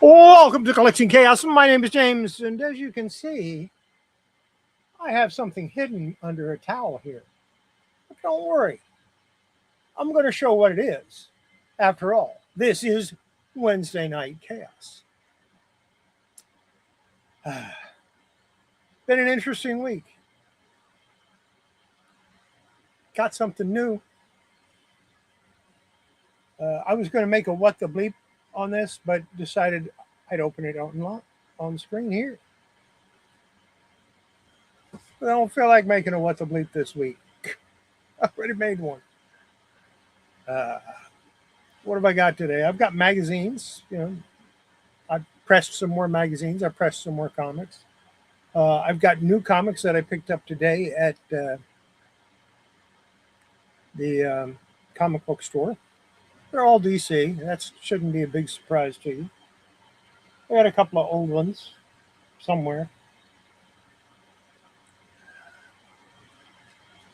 Welcome to Kollecting Kaos. My name is James, and as you can see, I have something hidden under a towel here. But don't worry, I'm going to show what it is. After all, this is Wednesday Night Chaos. Been an interesting week. Got something new. I was going to make a what the bleep on this, but decided I'd open it out on the screen here. But I don't feel like making a what the bleep this week. I already made one. What have I got today? I've got magazines. I pressed some more magazines. I pressed some more comics. I've got new comics that I picked up today at the comic book store. They're all DC. That shouldn't be a big surprise to you. I got a couple of old ones somewhere.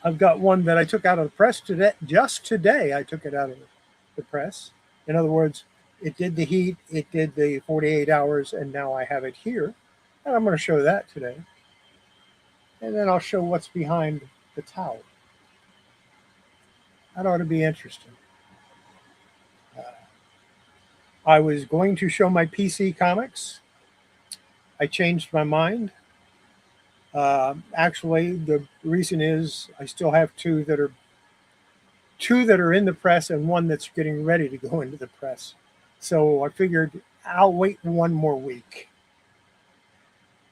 I've got one that I took out of the press today. Just today, I took it out of the press. In other words, it did the heat, it did the 48 hours, and now I have it here. And I'm going to show that today. And then I'll show what's behind the towel. That ought to be interesting. I was going to show my PC comics. I changed my mind. Actually, the reason is I still have two that are in the press and one that's getting ready to go into the press. So I figured I'll wait one more week.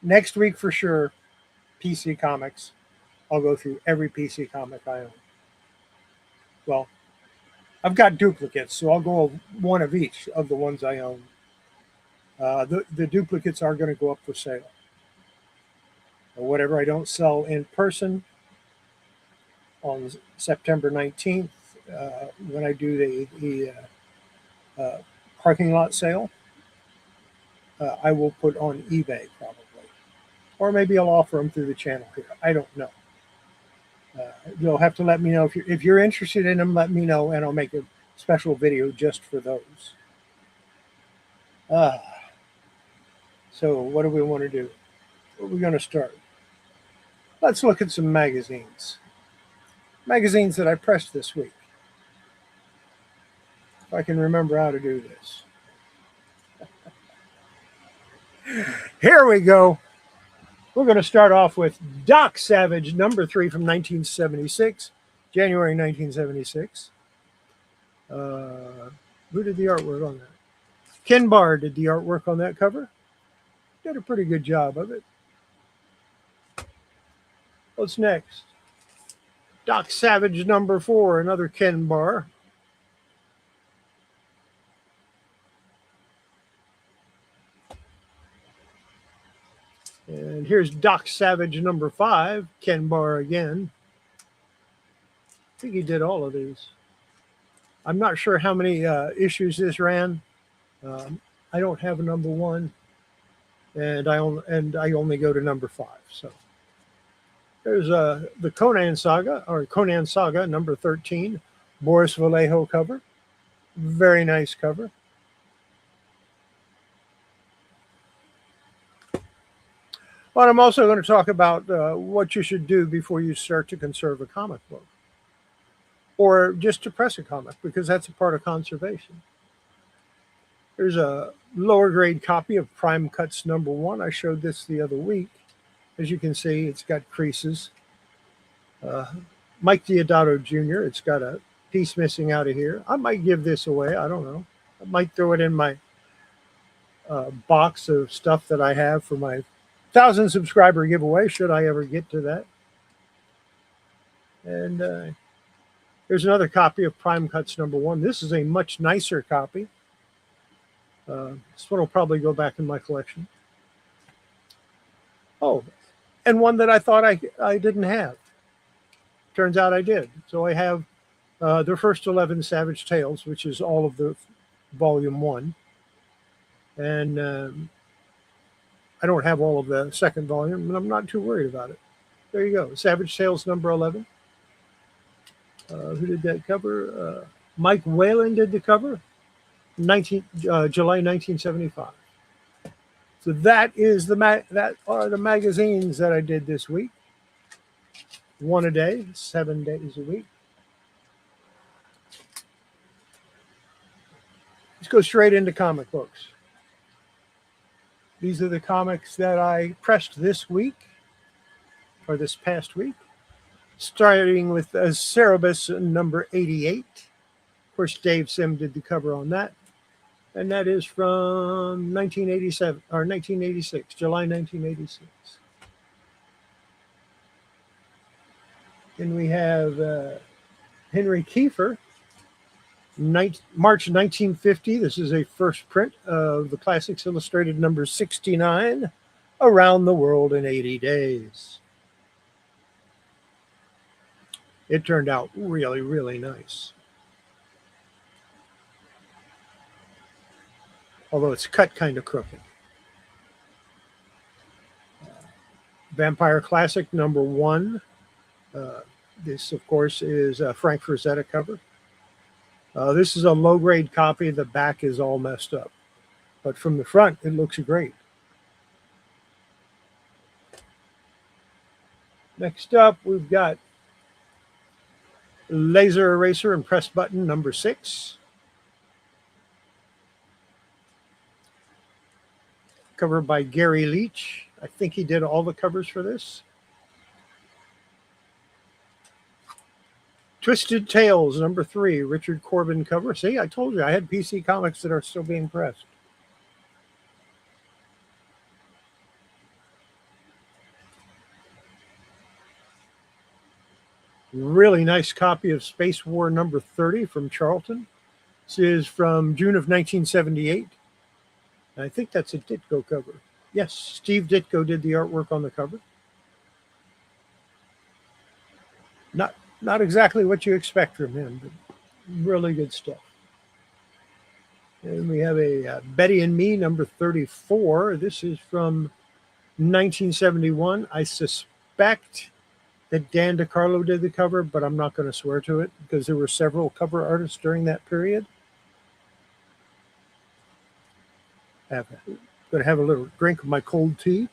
Next week for sure, PC comics. I'll go through every PC comic I own. Well, I've got duplicates, so I'll go one of each of the ones I own. The duplicates are going to go up for sale. Or whatever I don't sell in person on September 19th, when I do the parking lot sale, I will put on eBay probably. Or maybe I'll offer them through the channel here. I don't know. You'll have to let me know if you're interested in them. Let me know, and I'll make a special video just for those. So what do we want to do? Where are we going to start? Let's look at some magazines. Magazines that I pressed this week. If I can remember how to do this. Here we go. We're going to start off with Doc Savage, number 3 from 1976, January 1976. Who did the artwork on that? Ken Barr did the artwork on that cover. Did a pretty good job of it. What's next? Doc Savage, number 4, another Ken Barr. And here's Doc Savage, number 5, Ken Barr again. I think he did all of these. I'm not sure how many issues this ran. I don't have a number 1, and I only go to number 5. So there's the Conan Saga, number 13, Boris Vallejo cover. Very nice cover. But I'm also going to talk about what you should do before you start to conserve a comic book. Or just to press a comic, because that's a part of conservation. There's a lower grade copy of Prime Cuts number 1. I showed this the other week. As you can see, it's got creases. Mike Deodato Jr., it's got a piece missing out of here. I might give this away. I don't know. I might throw it in my box of stuff that I have for my 1,000 subscriber giveaway, should I ever get to that. And here's another copy of Prime Cuts number 1. This is a much nicer copy. This one will probably go back in my collection. Oh, and one that I thought I didn't have. Turns out I did. So I have the first 11 Savage Tales, which is all of the volume 1. And I don't have all of the second volume, and I'm not too worried about it. There you go. Savage Tales number 11. Who did that cover? Mike Whalen did the cover. July 1975. So that is that are the magazines that I did this week. One a day, 7 days a week. Let's go straight into comic books. These are the comics that I pressed this week, or this past week, starting with Cerebus number 88. Of course, Dave Sim did the cover on that. And that is from 1987, or 1986, July 1986. Then we have Henry Kiefer, March 1950. This is a first print of the Classics Illustrated number 69, Around the World in 80 Days. It turned out really, really nice. Although it's cut kind of crooked. Vampire Classic number 1. This, of course, is a Frank Frazetta cover. This is a low-grade copy. The back is all messed up. But from the front, it looks great. Next up, we've got Laser Eraser and Press Button number 6. Cover by Gary Leach. I think he did all the covers for this. Twisted Tales number 3, Richard Corbin cover. See, I told you I had PC comics that are still being pressed. Really nice copy of Space War number 30 from Charlton. This is from June of 1978. I think that's a Ditko cover. Yes, Steve Ditko did the artwork on the cover. Not exactly what you expect from him, but really good stuff. And we have a Betty and Me number 34. This is from 1971. I suspect that Dan DiCarlo did the cover, but I'm not going to swear to it because there were several cover artists during that period. I'm going to have a little drink of my cold tea.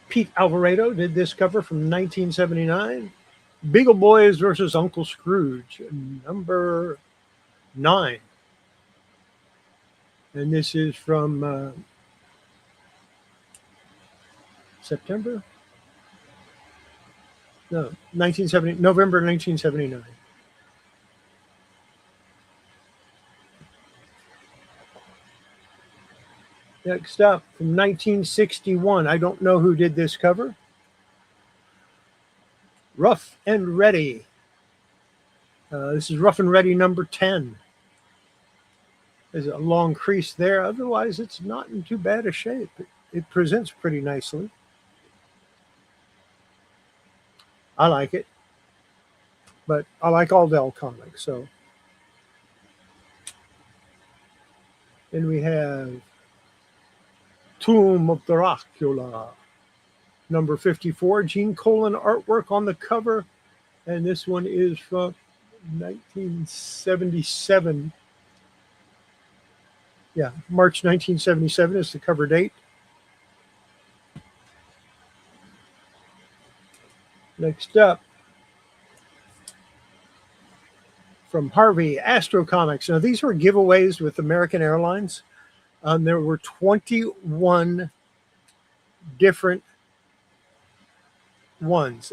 Pete Alvarado did this cover from 1979. Beagle Boys versus Uncle Scrooge, number 9. And this is from September? No, November 1979. Next up, from 1961. I don't know who did this cover. Rough and Ready. This is Rough and Ready number 10. There's a long crease there. Otherwise, it's not in too bad a shape. It presents pretty nicely. I like it. But I like all Dell comics. So then we have Tomb of Dracula, number 54. Gene Colan artwork on the cover. And this one is from 1977. Yeah, March 1977 is the cover date. Next up, from Harvey, Astro Comics. Now, these were giveaways with American Airlines. There were 21 different ones.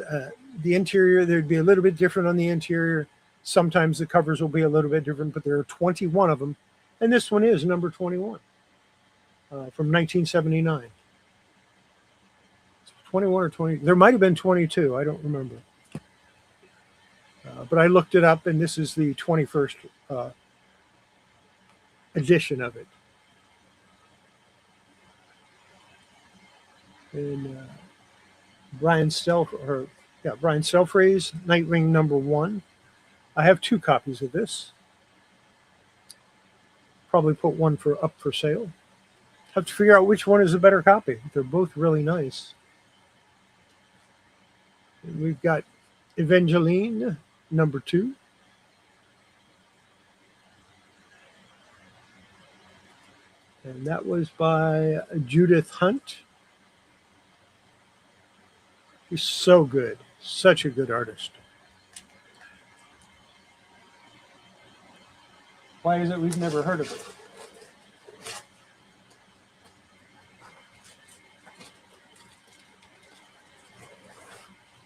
The interior, there'd be a little bit different on the interior. Sometimes the covers will be a little bit different, but there are 21 of them. And this one is number 21 from 1979. 21 or 20. There might have been 22. I don't remember. But I looked it up, and this is the 21st edition of it. And Brian Stelfreeze, Nightwing number 1. I have 2 copies of this. Probably put one up for sale. Have to figure out which one is a better copy. They're both really nice. And we've got Evangeline number 2. And that was by Judith Hunt. She's so good. Such a good artist. Why is it we've never heard of it?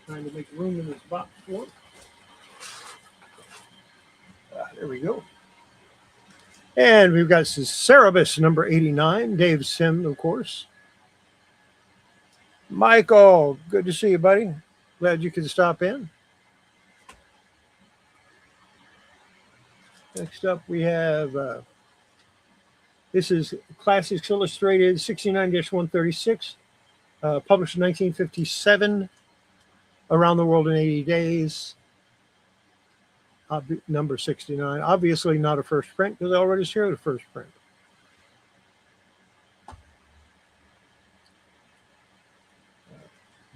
Trying to make room in this box for it. There we go. And we've got Cerebus number 89, Dave Sim, of course. Michael, good to see you, buddy. Glad you could stop in. Next up, we have this is Classics Illustrated 69-136, published in 1957, Around the World in 80 Days, number 69. Obviously not a first print because I already showed a first print.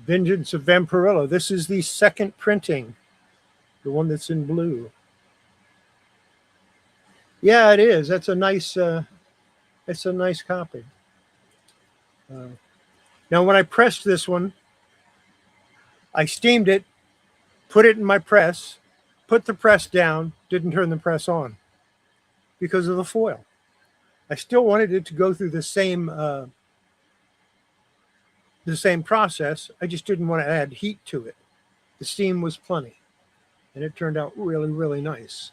Vengeance of Vampirilla. This is the second printing, the one that's in blue. Yeah, it is. That's a nice. It's a nice copy. Now, when I pressed this one, I steamed it, put it in my press, put the press down, didn't turn the press on because of the foil. I still wanted it to go through the same process. I just didn't want to add heat to it. The steam was plenty, and it turned out really, really nice.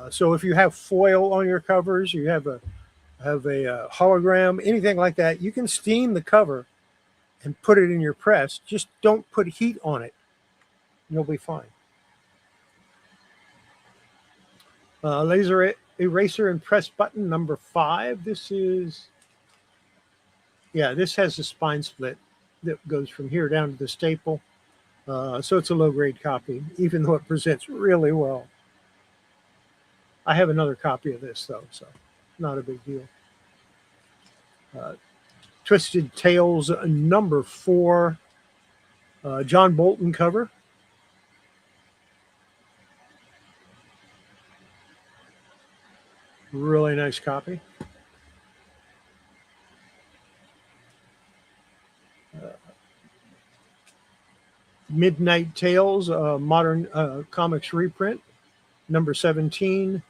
So if you have foil on your covers, you have a hologram, anything like that, you can steam the cover and put it in your press. Just don't put heat on it. You'll be fine. Laser eraser and press button number 5. This is, yeah, this has a spine split that goes from here down to the staple. So it's a low-grade copy, even though it presents really well. I have another copy of this, though, so not a big deal. Twisted Tales number 4, John Bolton cover. Really nice copy. Midnight Tales, modern comics reprint, number 17.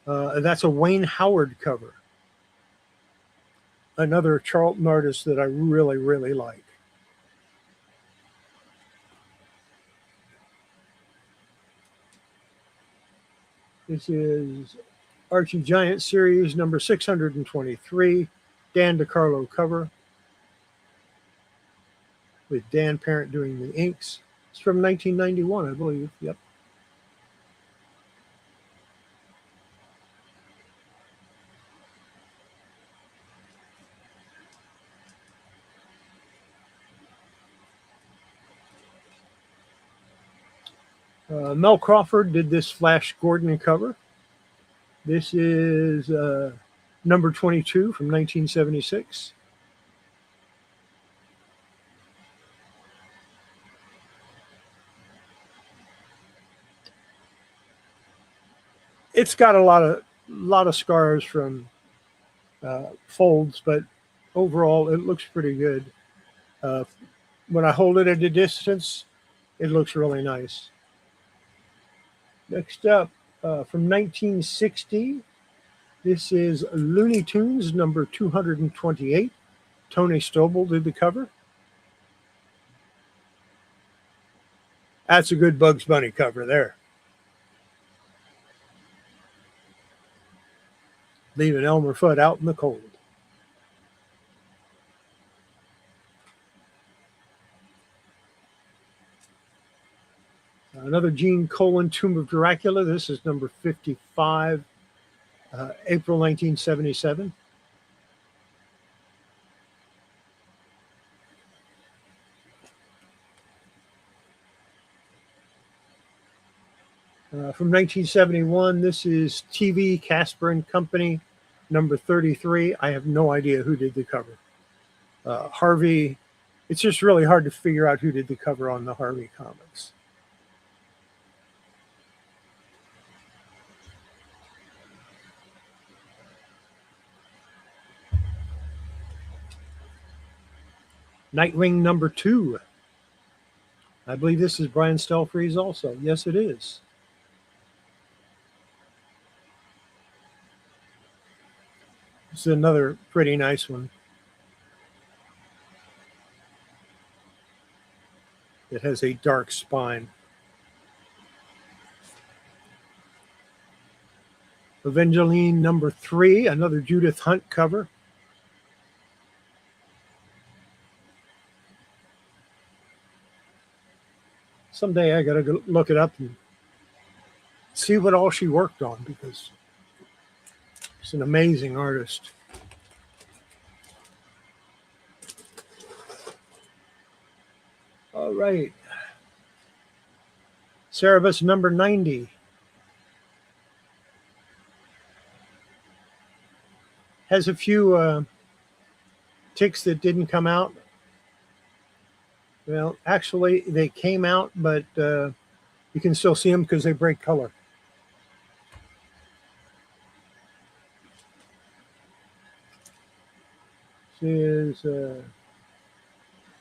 That's a Wayne Howard cover. Another Charlton artist that I really, really like. This is Archie Giant series number 623, Dan DiCarlo cover, with Dan Parent doing the inks. It's from 1991, I believe. Yep. Mel Crawford did this Flash Gordon cover. This is number 22 from 1976. It's got a lot of scars from folds, but overall it looks pretty good. When I hold it at a distance, it looks really nice. Next up, from 1960, this is Looney Tunes number 228. Tony Stoble did the cover. That's a good Bugs Bunny cover there. Leaving Elmer Fudd out in the cold. Another Gene Colan, Tomb of Dracula. This is number 55, April 1977. From 1971, this is TV Casper and Company, number 33. I have no idea who did the cover. Harvey, it's just really hard to figure out who did the cover on the Harvey comics. Nightwing number 2. I believe this is Brian Stelfreeze also. Yes, it is. This is another pretty nice one. It has a dark spine. Evangeline number 3, another Judith Hunt cover. Someday I got to look it up and see what all she worked on, because she's an amazing artist. All right. Cerebus number 90. Has a few ticks that didn't come out. Well, actually, they came out, but you can still see them because they break color. This is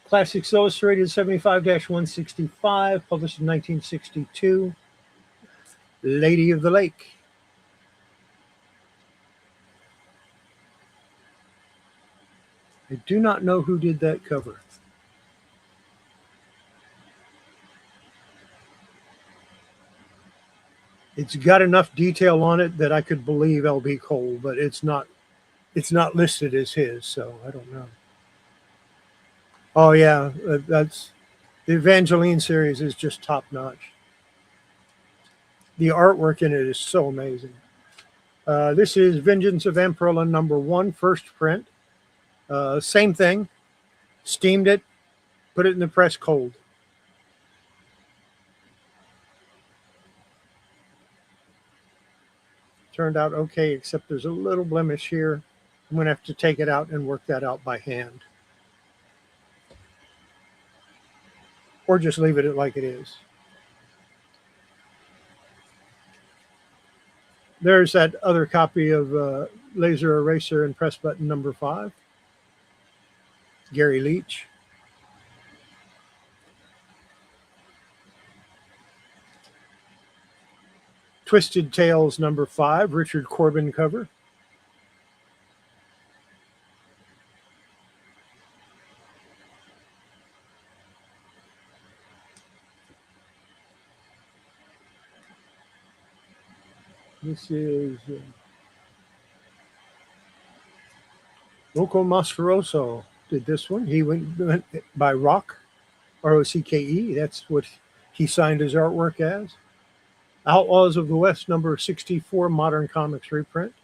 Classics Illustrated 75-165, published in 1962. Lady of the Lake. I do not know who did that cover. It's got enough detail on it that I could believe L.B. Cole, but it's not listed as his, so I don't know. Oh yeah, that's the Evangeline series is just top notch. The artwork in it is so amazing. This is Vengeance of Emperor number 1, first print. Same thing. Steamed it, put it in the press cold. Turned out okay, except there's a little blemish here. I'm going to have to take it out and work that out by hand. Or just leave it like it is. There's that other copy of Laser Eraser and Press Button number 5. Gary Leach. Twisted Tales number 5, Richard Corbin cover. This is Rocco Mascaroso did this one. He went by Rock, R-O-C-K-E. That's what he signed his artwork as. Outlaws of the West number 64, Modern Comics reprint.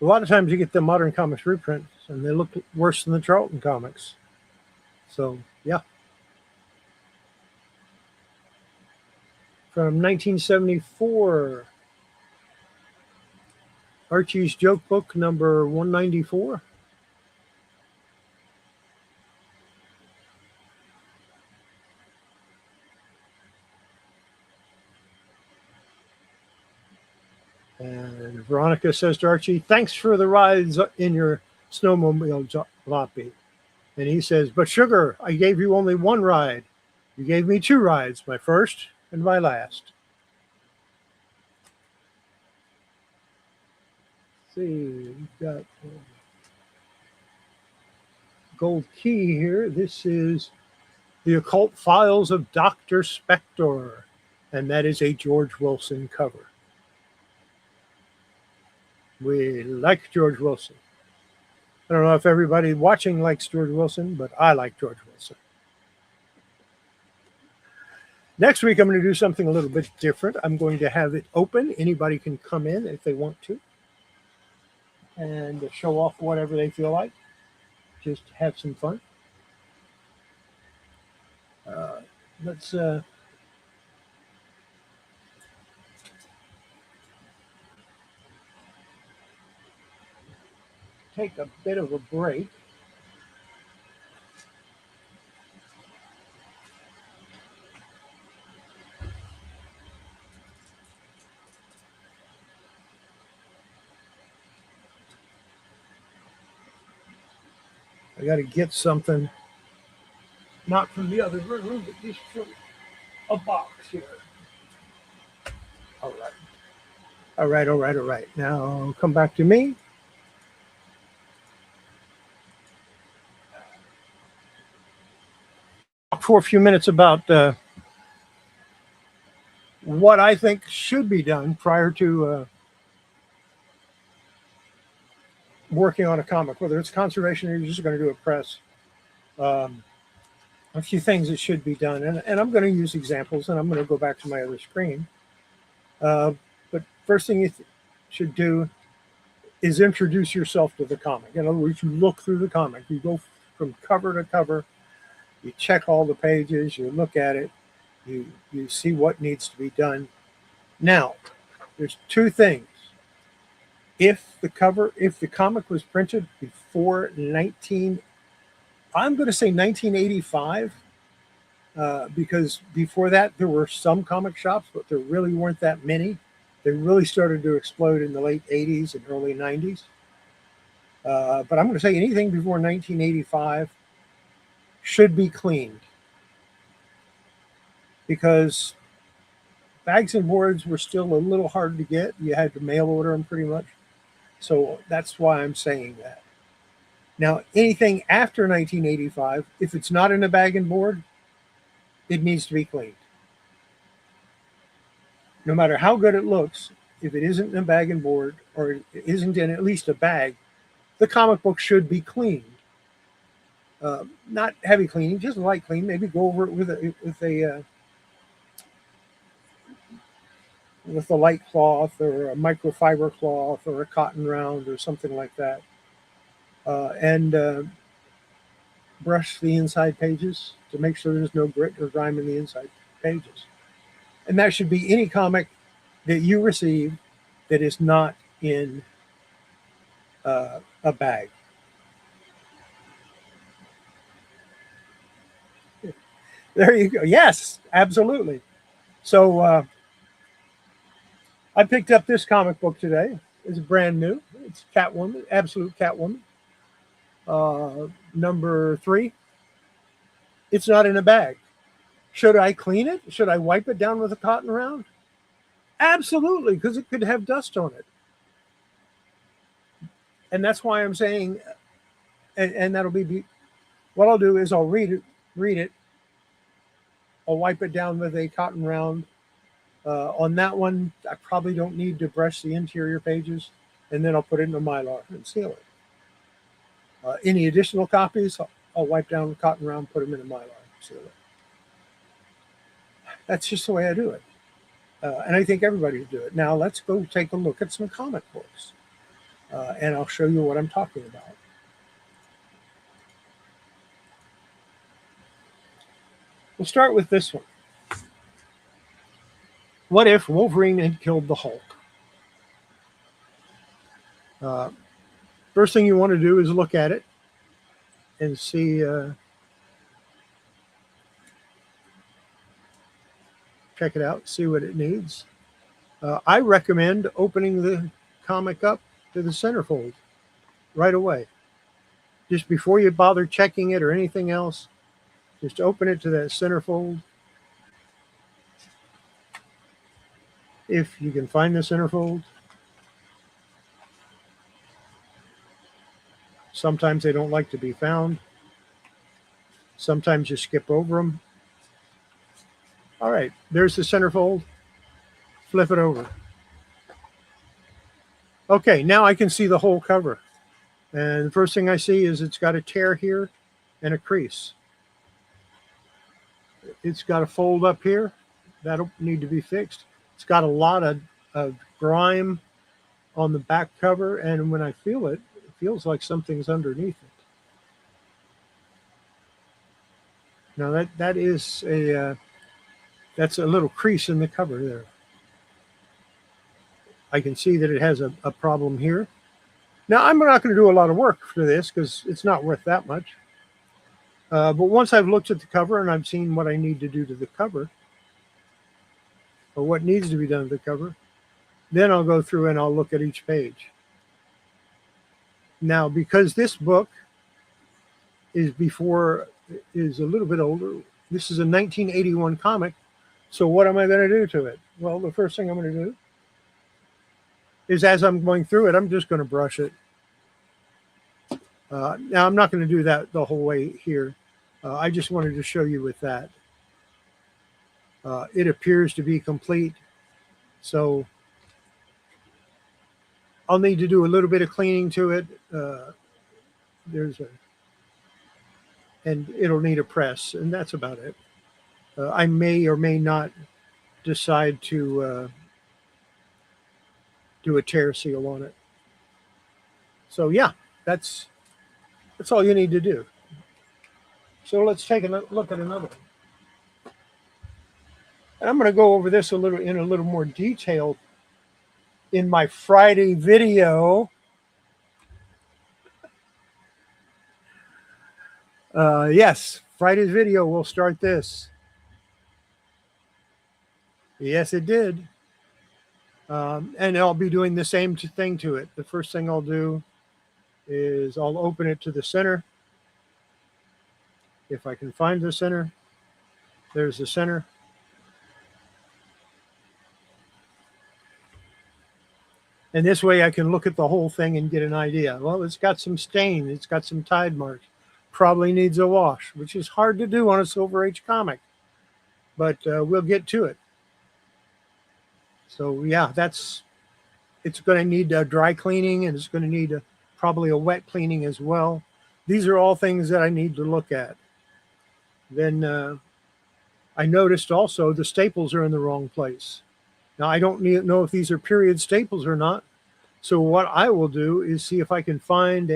A lot of times you get the Modern Comics reprints and they look worse than the Charlton comics. So, yeah. From 1974, Archie's Joke Book number 194. And Veronica says to Archie, "Thanks for the rides in your snowmobile jalopy." And he says, "But sugar, I gave you only one ride. You gave me 2 rides, my first and my last." Let's see, we've got gold key here. This is The Occult Files of Dr. Spector, and that is a George Wilson cover. We like George Wilson. I don't know if everybody watching likes George Wilson, but I like George Wilson. Next week, I'm going to do something a little bit different. I'm going to have it open. Anybody can come in if they want to and show off whatever they feel like. Just have some fun. Let's take a bit of a break. I got to get something, not from the other room, but just from a box here. All right. All right, all right, all right. Now come back to me. For a few minutes about what I think should be done prior to working on a comic, whether it's conservation or you're just going to do a press. Um, a few things that should be done, and I'm going to use examples, and I'm going to go back to my other screen. But first thing you should do is introduce yourself to the comic. In other words, you look through the comic. You go from cover to cover. You check all the pages. You look at it. You see what needs to be done. Now, there's two things. If the comic was printed before I'm going to say 1985, because before that there were some comic shops, but there really weren't that many. They really started to explode in the late 80s and early 90s. But I'm going to say anything before 1985 should be cleaned, because bags and boards were still a little hard to get. You had to mail order them pretty much. So that's why I'm saying that. Now, anything after 1985, if it's not in a bag and board, it needs to be cleaned. No matter how good it looks, if it isn't in a bag and board, or it isn't in at least a bag, the comic book should be cleaned. Not heavy cleaning, just light clean. Maybe go over it with a light cloth or a microfiber cloth or a cotton round or something like that. And brush the inside pages to make sure there's no grit or grime in the inside pages. And that should be any comic that you receive that is not in a bag. There you go. Yes, absolutely. So I picked up this comic book today. It's brand new. It's Catwoman, Absolute Catwoman. Number 3. It's not in a bag. Should I clean it? Should I wipe it down with a cotton round? Absolutely, because it could have dust on it. And that's why I'm saying, and that'll be what I'll do is I'll read it. I'll wipe it down with a cotton round. On that one, I probably don't need to brush the interior pages, and then I'll put it in a Mylar and seal it. Any additional copies, I'll wipe down the cotton round, put them in a Mylar, seal it. That's just the way I do it. And I think everybody should do it. Now let's go take a look at some comic books. And I'll show you what I'm talking about. We'll start with this one. What if Wolverine had killed the Hulk? First thing you want to do is look at it and see, check it out, see what it needs. I recommend opening the comic up to the centerfold right away. Just before you bother checking it or anything else, just open it to that centerfold. If you can find the centerfold. Sometimes they don't like to be found. Sometimes you skip over them. All right, there's the centerfold. Flip it over. Okay, now I can see the whole cover. And the first thing I see is it's got a tear here and a crease. It's got a fold up here. That'll need to be fixed. It's got a lot of grime on the back cover, and when I feel it, it feels like something's underneath it. Now that is that's a little crease in the cover there. I can see that it has a problem here. Now, I'm not going to do a lot of work for this because it's not worth that much. But once I've looked at the cover and I've seen what I need to do to the cover, or what needs to be done to the cover, then I'll go through and I'll look at each page. Now, because this book is a little bit older. This is a 1981 comic. So what am I going to do to it? Well, the first thing I'm going to do is, as I'm going through it, I'm just going to brush it. Now, I'm not going to do that the whole way here. I just wanted to show you with that. It appears to be complete. So I'll need to do a little bit of cleaning to it. And it'll need a press, and that's about it. I may or may not decide to do a tear seal on it. So yeah, that's all you need to do. So let's take a look at another one. And I'm going to go over this in a little more detail in my Friday video. Yes, Friday's video will start this. Yes, it did. And I'll be doing the same thing to it. The first thing I'll do is I'll open it to the center. If I can find the center, there's the center. And this way I can look at the whole thing and get an idea. Well, it's got some stain. It's got some tide marks. Probably needs a wash, which is hard to do on a Silver Age comic. But we'll get to it. So yeah, it's going to need dry cleaning, and it's going to need probably a wet cleaning as well. These are all things that I need to look at. Then I noticed also the staples are in the wrong place. Now, I don't know if these are period staples or not. So what I will do is see if I can find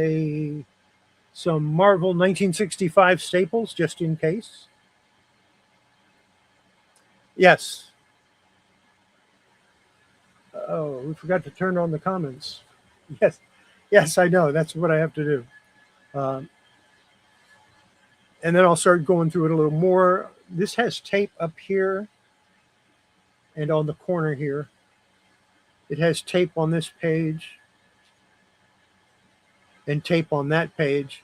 some Marvel 1965 staples, just in case. Yes. Oh, we forgot to turn on the comments. Yes. Yes, I know. That's what I have to do. And then I'll start going through it a little more. This has tape up here and on the corner here. It has tape on this page and tape on that page.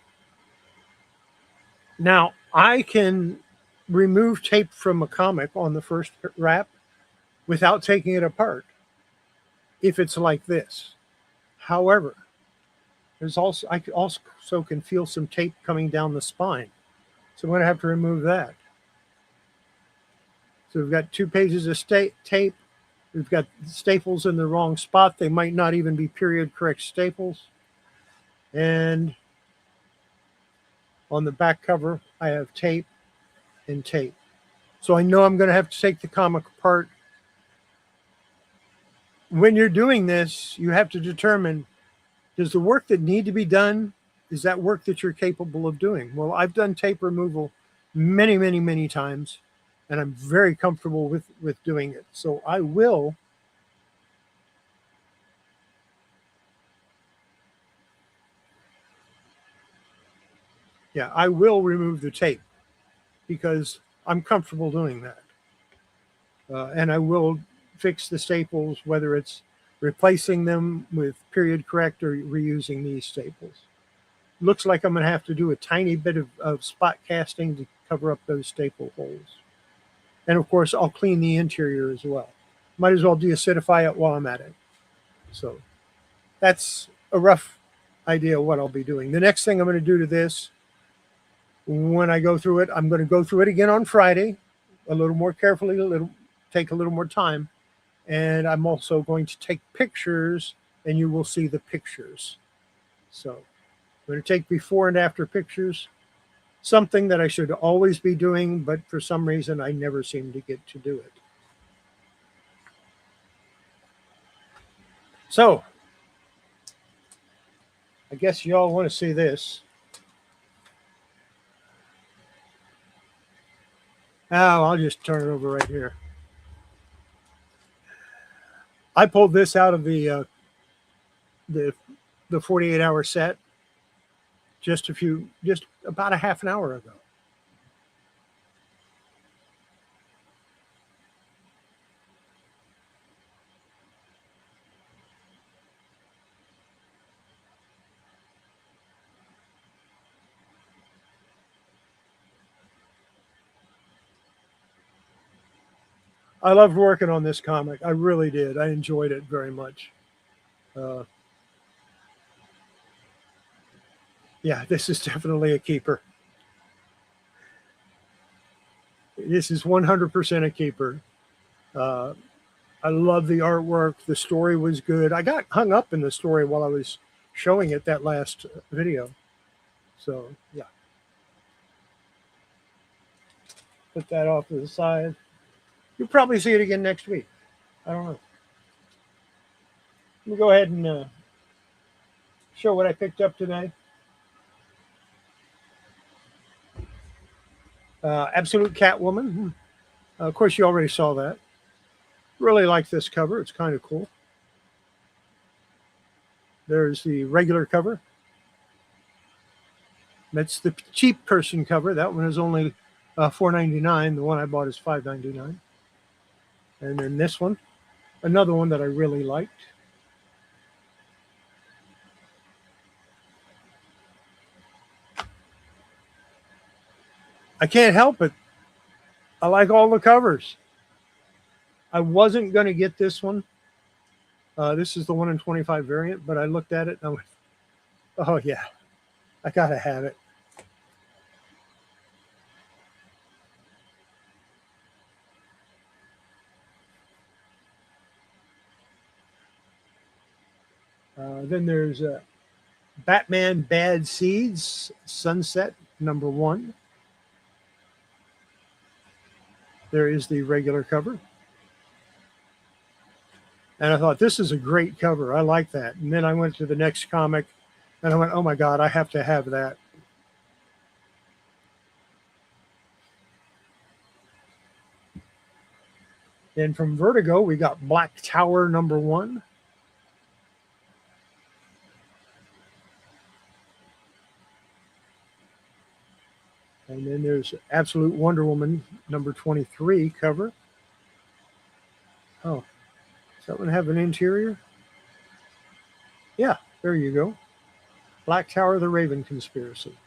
Now, I can remove tape from a comic on the first wrap without taking it apart if it's like this. However, I also can feel some tape coming down the spine. So I'm going to have to remove that. So we've got 2 pages of tape. We've got staples in the wrong spot. They might not even be period correct staples. And on the back cover, I have tape and tape. So I know I'm going to have to take the comic apart. When you're doing this, you have to determine, does the work that need to be done, is that work that you're capable of doing? Well, I've done tape removal many, many, many times, and I'm very comfortable with doing it. So I will remove the tape because I'm comfortable doing that. And I will fix the staples, whether it's replacing them with period correct or reusing these staples. Looks like I'm going to have to do a tiny bit of spot casting to cover up those staple holes. And of course, I'll clean the interior as well. Might as well deacidify it while I'm at it. So that's a rough idea of what I'll be doing. The next thing I'm going to do to this, when I go through it, I'm going to go through it again on Friday, a little more carefully, take a little more time. And I'm also going to take pictures, and you will see the pictures. So I'm going to take before and after pictures, something that I should always be doing, but for some reason I never seem to get to do it. So I guess you all want to see this. Oh, I'll just turn it over right here. I pulled this out of the 48-hour set just about a half an hour ago. I loved working on this comic. I really did. I enjoyed it very much. Uh, yeah, this is definitely a keeper. This is 100% a keeper. Uh, I love the artwork. The story was good. I got hung up in the story while I was showing it that last video. So, yeah. Put that off to the side. You'll probably see it again next week. I don't know. Let me go ahead and show what I picked up today. Absolute Catwoman. Of course, you already saw that. Really like this cover. It's kind of cool. There's the regular cover. That's the cheap person cover. That one is only $4.99. The one I bought is $5.99. And then this one, another one that I really liked. I can't help it. I like all the covers. I wasn't going to get this one. This is the 1 in 25 variant, but I looked at it and I went, oh, yeah, I got to have it. Then there's Batman Bad Seeds, Sunset, #1. There is the regular cover. And I thought, this is a great cover. I like that. And then I went to the next comic and I went, oh my God, I have to have that. Then from Vertigo, we got Black Tower #1. And then there's Absolute Wonder Woman #23 cover. Oh, does that one have an interior? Yeah, there you go. Black Tower, The Raven Conspiracy.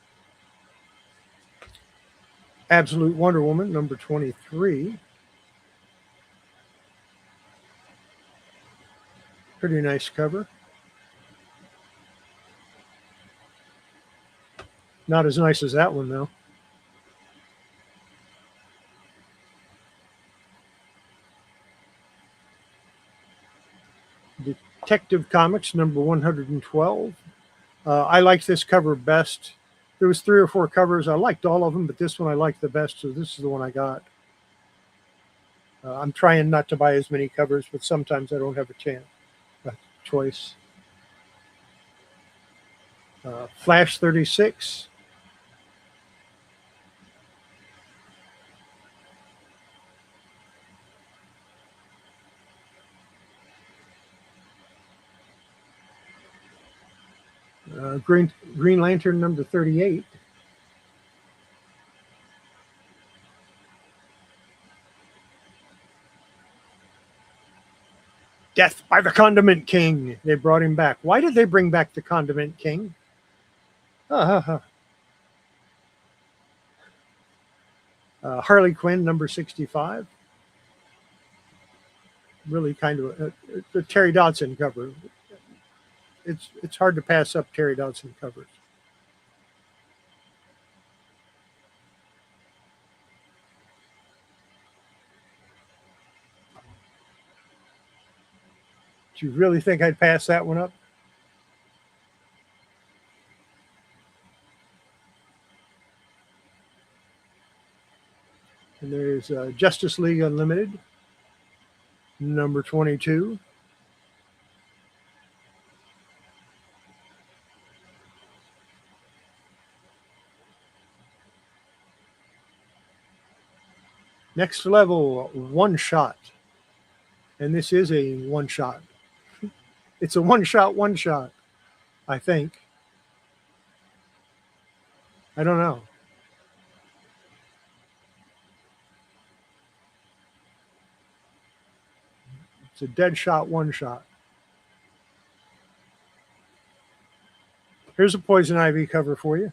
Absolute Wonder Woman #23. Pretty nice cover. Not as nice as that one, though. Detective Comics #112. I liked this cover best. There was 3 or 4 covers. I liked all of them, but this one I liked the best, so this is the one I got. I'm trying not to buy as many covers, but sometimes I don't have a choice. Flash 36. Green Lantern #38. Death by the Condiment King. They brought him back. Why did they bring back the Condiment King? Harley Quinn #65. Really kind of a Terry Dodson cover. It's hard to pass up Terry Dodson covers. Do you really think I'd pass that one up? And there's Justice League Unlimited #22. Next Level One Shot. And this is a one shot. It's a one shot, I think. I don't know. It's a dead shot, one shot. Here's a Poison Ivy cover for you.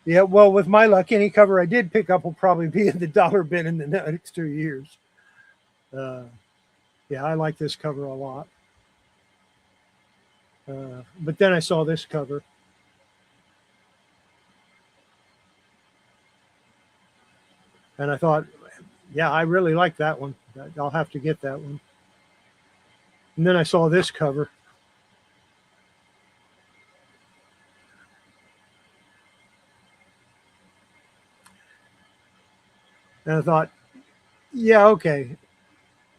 Yeah, well, with my luck, any cover I did pick up will probably be in the dollar bin in the next 2 years. Uh, yeah, I like this cover a lot. But then I saw this cover. And I thought, yeah, I really like that one. I'll have to get that one. And then I saw this cover. And I thought, yeah, okay.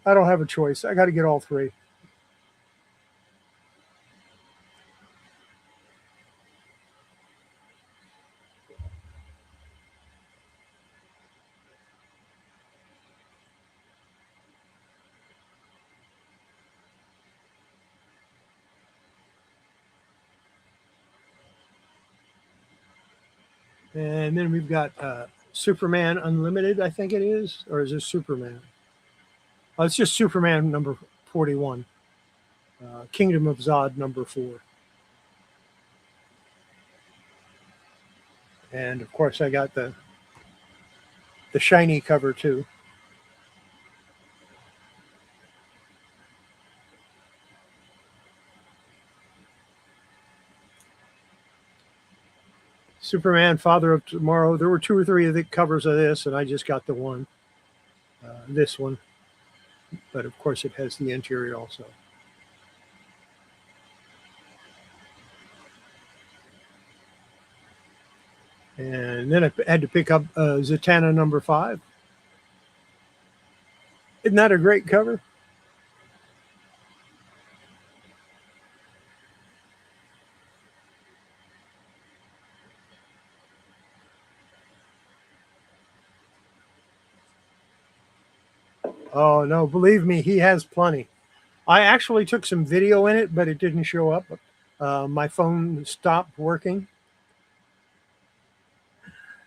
I don't have a choice. I got to get all three. And then we've got Superman Unlimited, I think it is. Or is it Superman? Oh, it's just Superman number 41. Kingdom of Zod number 4. And of course, I got the shiny cover too. Superman, Father of Tomorrow. There were 2 or 3 of the covers of this, and I just got the one. This one. But of course, it has the interior also. And then I had to pick up Zatanna number 5. Isn't that a great cover? Oh, no, believe me, he has plenty. I actually took some video in it, but it didn't show up. My phone stopped working.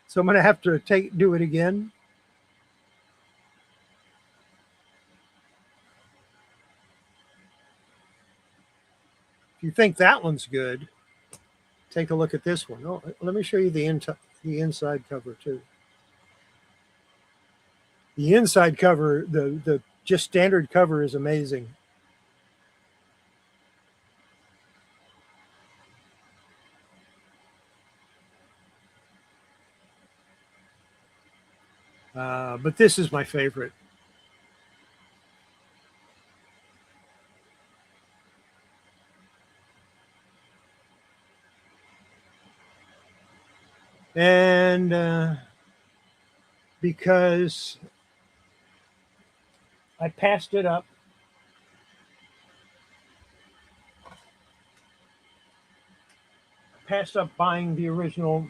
So I'm going to have to do it again. If you think that one's good, take a look at this one. Oh, let me show you the inside cover too. The inside cover, the just standard cover is amazing. But this is my favorite. And because I passed it up, buying the original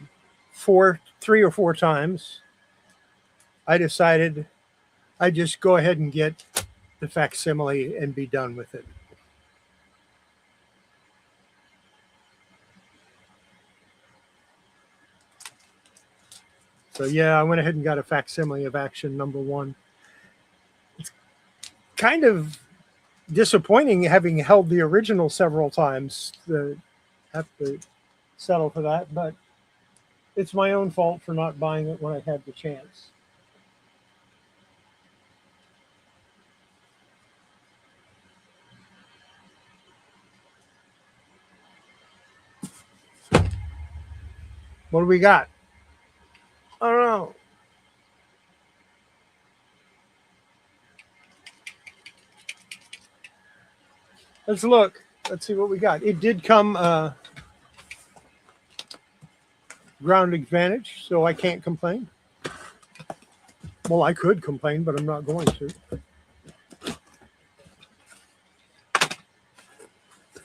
3 or 4 times, I decided I'd just go ahead and get the facsimile and be done with it. So yeah, I went ahead and got a facsimile of Action number 1. It's kind of disappointing having held the original several times to have to settle for that, but it's my own fault for not buying it when I had the chance. What do we got? I don't know. Let's look. Let's see what we got. It did come ground advantage, so I can't complain. Well, I could complain, but I'm not going to.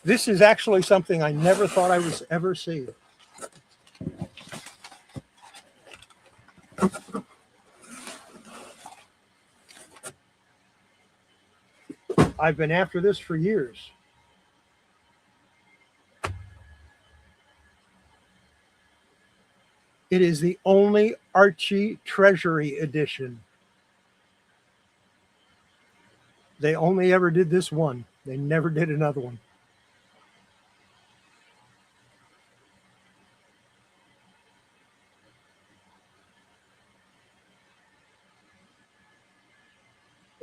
This is actually something I never thought I would ever see. I've been after this for years. It is the only Archie Treasury edition. They only ever did this one. They never did another one.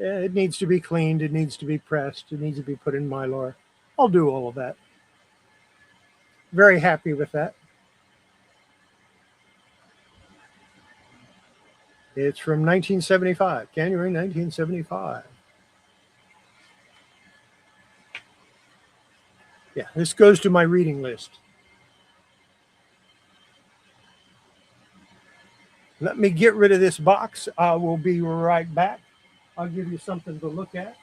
It needs to be cleaned. It needs to be pressed. It needs to be put in Mylar. I'll do all of that. Very happy with that. It's from 1975, January 1975. Yeah, this goes to my reading list. Let me get rid of this box. I will be right back. I'll give you something to look at.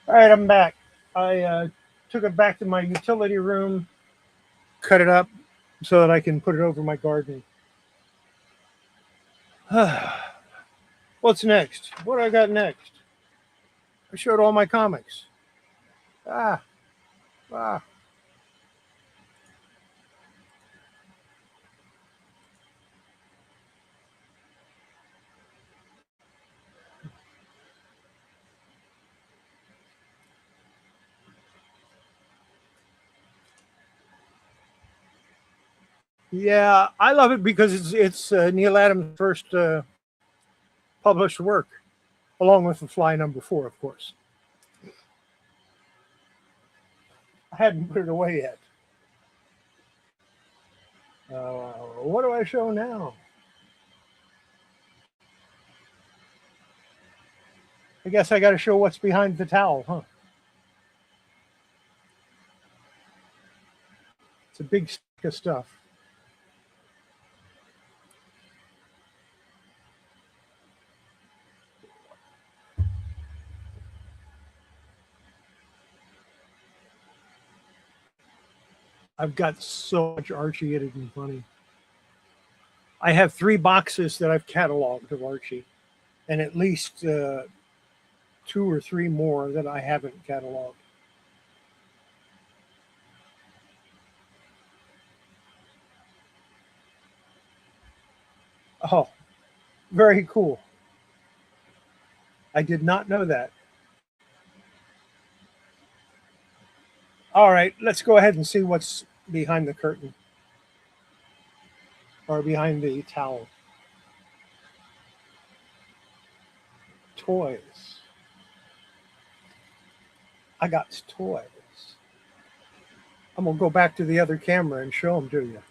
All right, I'm back. I took it back to my utility room, cut it up so that I can put it over my garden. What's next? What do I got next? I showed all my comics. Ah, ah. Yeah, I love it because it's Neil Adams' first published work, along with The Fly #4, of course. I hadn't put it away yet. What do I show now? I guess I got to show what's behind the towel, huh? It's a big stack of stuff. I've got so much Archie, it isn't funny. I have 3 boxes that I've cataloged of Archie, and at least 2 or 3 more that I haven't cataloged. Oh, very cool. I did not know that. All right, let's go ahead and see what's behind the curtain or behind the towel. Toys. I got toys. I'm going to go back to the other camera and show them to you.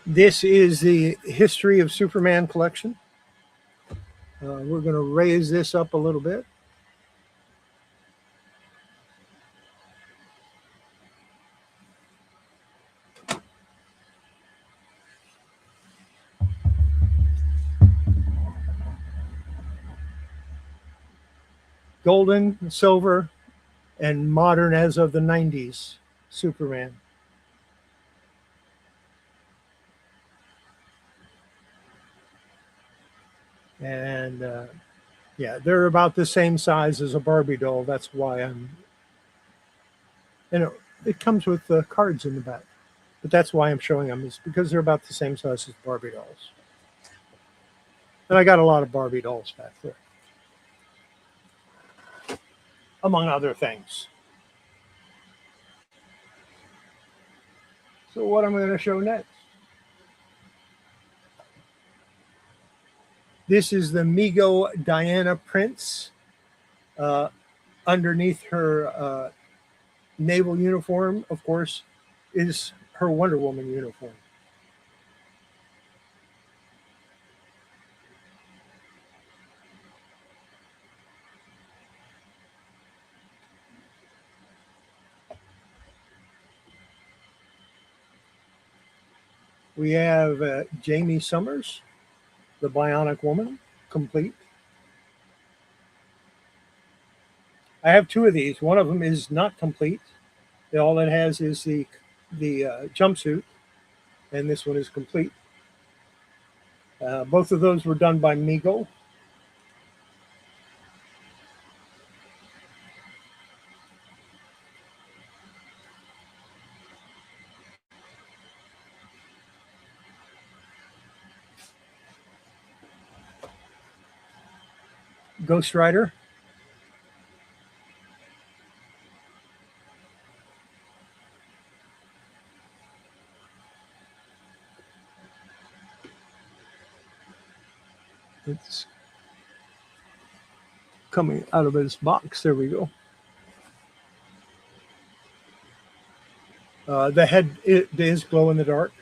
This is the History of Superman collection. We're going to raise this up a little bit. golden, silver, and modern as of the 90s Superman. And yeah, they're about the same size as a Barbie doll. That's why you know, it comes with cards in the back. But that's why I'm showing them, is because they're about the same size as Barbie dolls. And I got a lot of Barbie dolls back there, among other things. So what I'm going to show next. This is the Mego Diana Prince. Uh, Underneath her naval uniform, of course, is her Wonder Woman uniform. We have Jamie Summers, the Bionic Woman, complete. I have two of these. One of them is not complete. All it has is the jumpsuit, and this one is complete. Both of those were done by Mego. Ghost Rider. It's coming out of his box. There we go. The head is glow in the dark.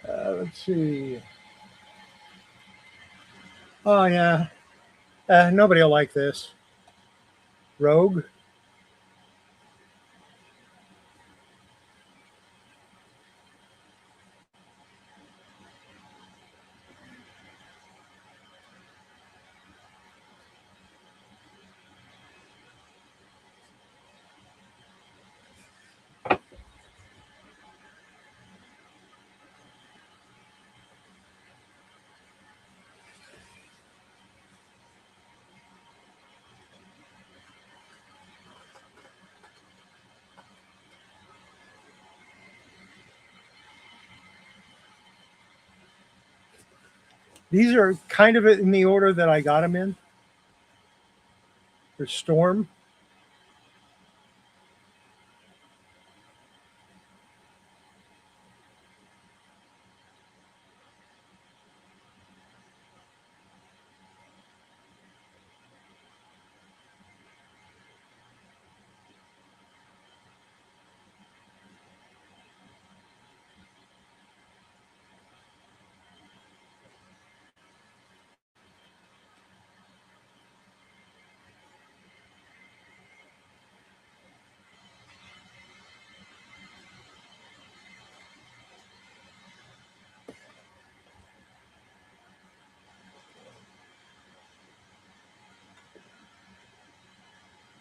Let's see. Oh yeah, nobody will like this. Rogue. These are kind of in the order that I got them in. There's Storm.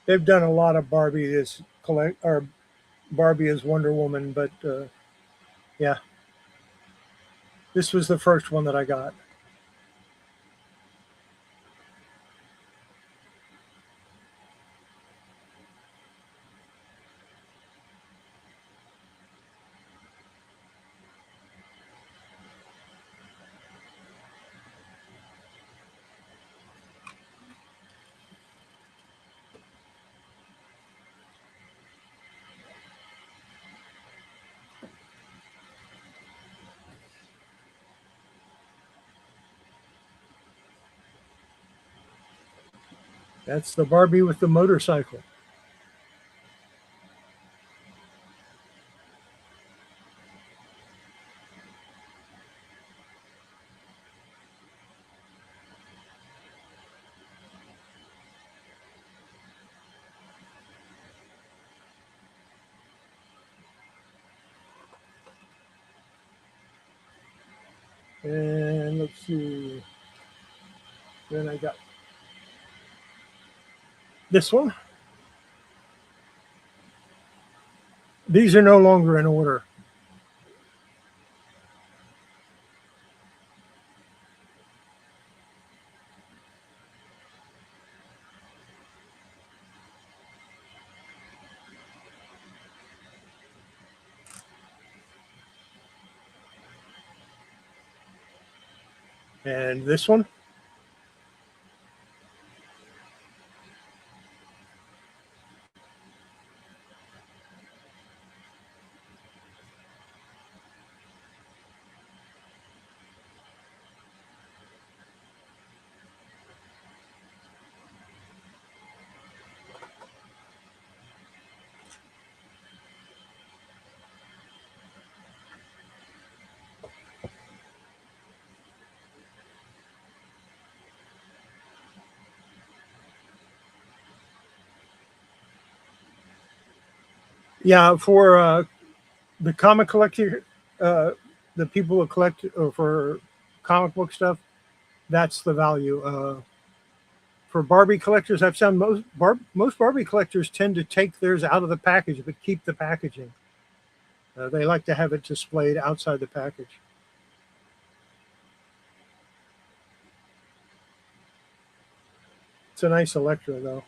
They've done a lot of Barbie as Barbie as Wonder Woman, but yeah, this was the first one that I got. That's the Barbie with the motorcycle. And let's see. Then I got this one. These are no longer in order. And this one. Yeah, for the comic collector, uh, the people who collect for comic book stuff, that's the value. For Barbie collectors, I've found most Barbie collectors tend to take theirs out of the package, but keep the packaging. They like to have it displayed outside the package. It's a nice Electra, though.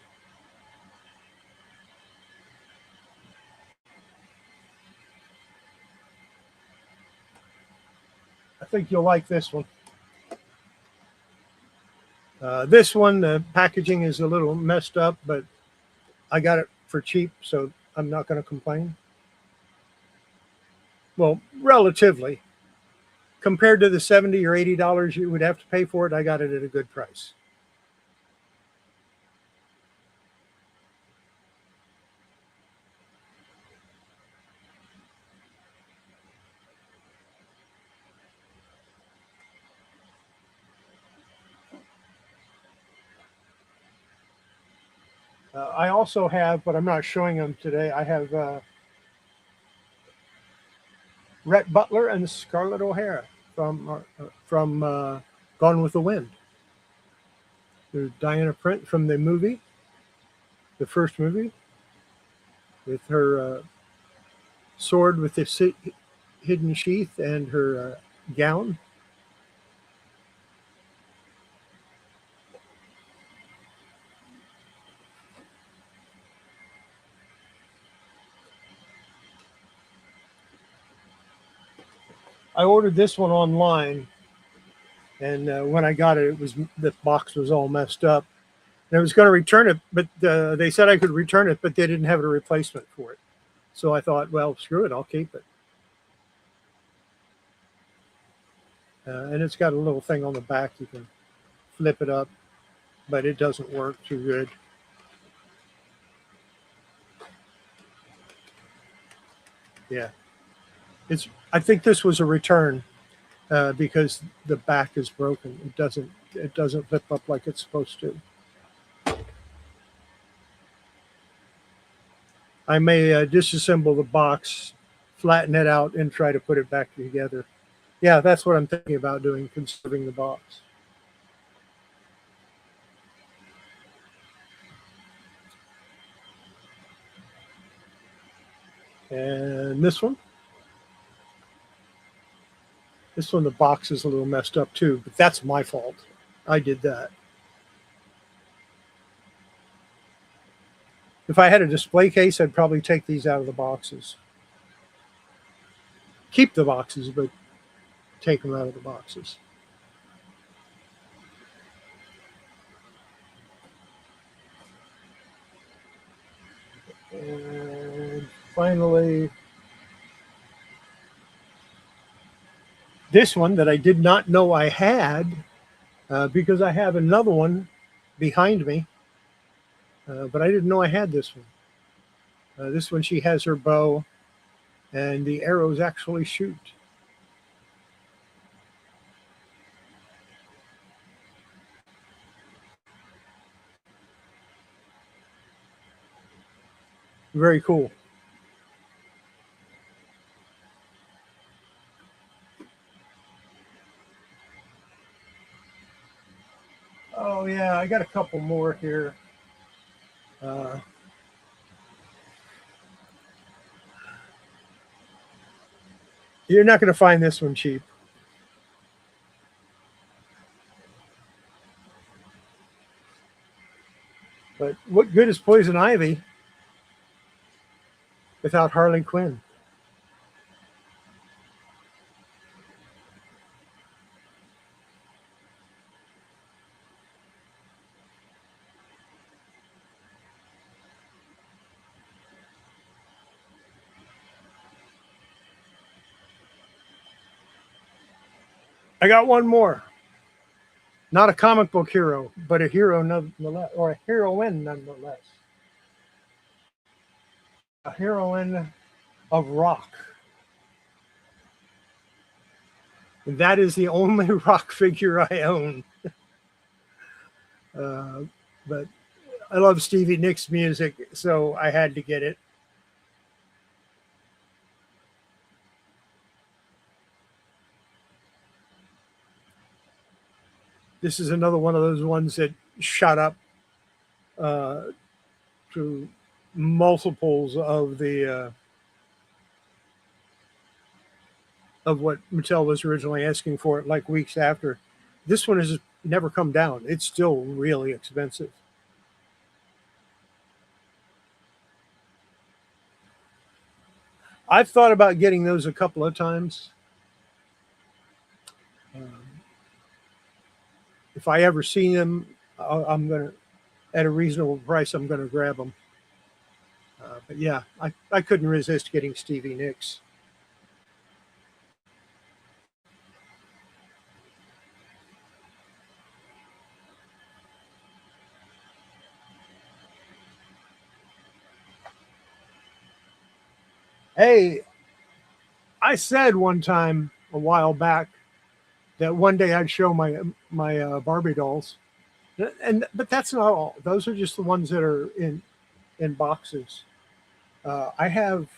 I think you'll like this one. This one, the packaging is a little messed up, but I got it for cheap, so I'm not going to complain. Well, relatively. Compared to the $70 or $80 you would have to pay for it, I got it at a good price. I also have, but I'm not showing them today. I have Rhett Butler and Scarlett O'Hara from Gone with the Wind. There's Diana Prince from the movie, the first movie, with her sword with the hidden sheath and her gown. I ordered this one online, and when I got it, the box was all messed up. And I was going to return it, but they said I could return it, but they didn't have a replacement for it. So I thought, well, screw it, I'll keep it. And it's got a little thing on the back you can flip it up, but it doesn't work too good. Yeah, it's. I think this was a return because the back is broken. It doesn't flip up like it's supposed to. I may disassemble the box, flatten it out, and try to put it back together. Yeah, that's what I'm thinking about doing, conserving the box. And this one, the box is a little messed up too, but that's my fault. I did that. If I had a display case, I'd probably take these out of the boxes. Keep the boxes, but take them out of the boxes. And finally, this one that I did not know I had because I have another one behind me, but I didn't know I had this one. This one, she has her bow, and the arrows actually shoot. Very cool. I got a couple more here. You're not going to find this one cheap. But what good is Poison Ivy without Harley Quinn? I got one more. Not a comic book hero, but a hero nonetheless, or a heroine nonetheless. A heroine of rock. And that is the only rock figure I own. But I love Stevie Nicks music, so I had to get it. This is another one of those ones that shot up to multiples of the of what Mattel was originally asking for it, like weeks after. This one has never come down. It's still really expensive. I've thought about getting those a couple of times. If I ever see them, I'm gonna, at a reasonable price, I'm gonna grab them. But yeah, I couldn't resist getting Stevie Nicks. Hey, I said one time a while back that one day I'd show my Barbie dolls, but that's not all. Those are just the ones that are in boxes. I have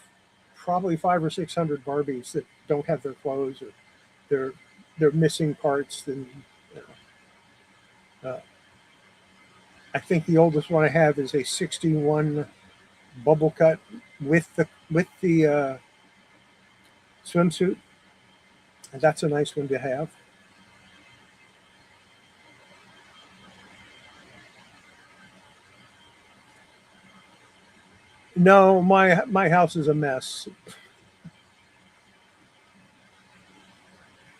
probably 500 or 600 Barbies that don't have their clothes, or they're missing parts. And I think the oldest one I have is a '61 bubble cut with the swimsuit, and that's a nice one to have. No, my house is a mess.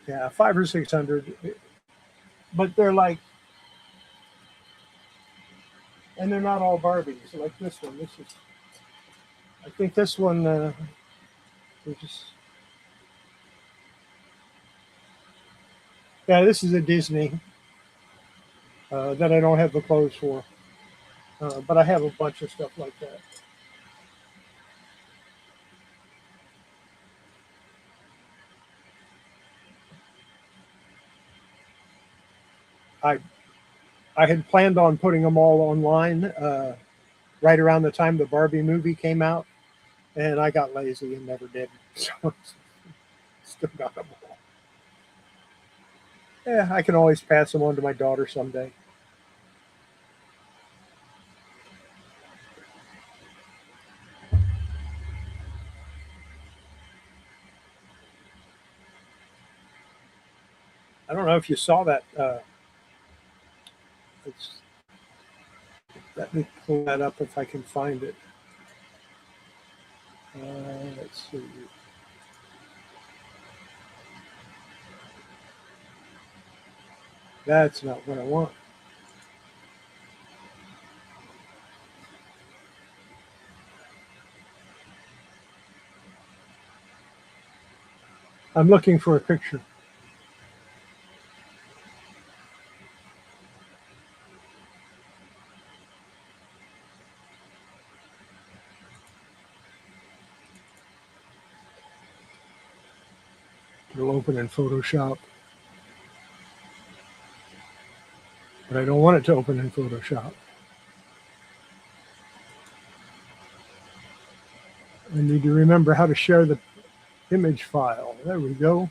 Yeah, 500 or 600, but they're like, and they're not all Barbies. Like this one. This is, I think this one. Just, yeah, this is a Disney that I don't have the clothes for, but I have a bunch of stuff like that. I I had planned on putting them all online right around the time the Barbie movie came out, and I got lazy and never did. So still got them all. Yeah, I can always pass them on to my daughter someday. I don't know if you saw that. It's, let me pull that up if I can find it. Let's see. That's not what I want. I'm looking for a picture. It'll open in Photoshop. But I don't want it to open in Photoshop. I need to remember how to share the image file. There we go.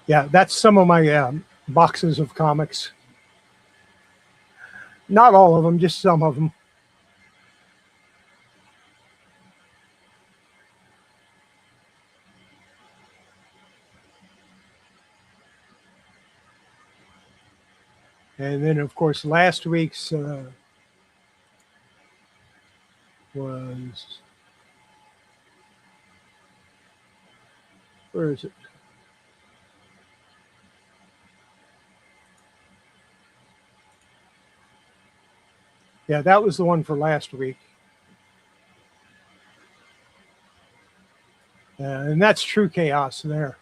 Yeah, that's some of my boxes of comics. Not all of them, just some of them. And then, of course, last week's was, where is it? Yeah, that was the one for last week. And that's True Chaos there.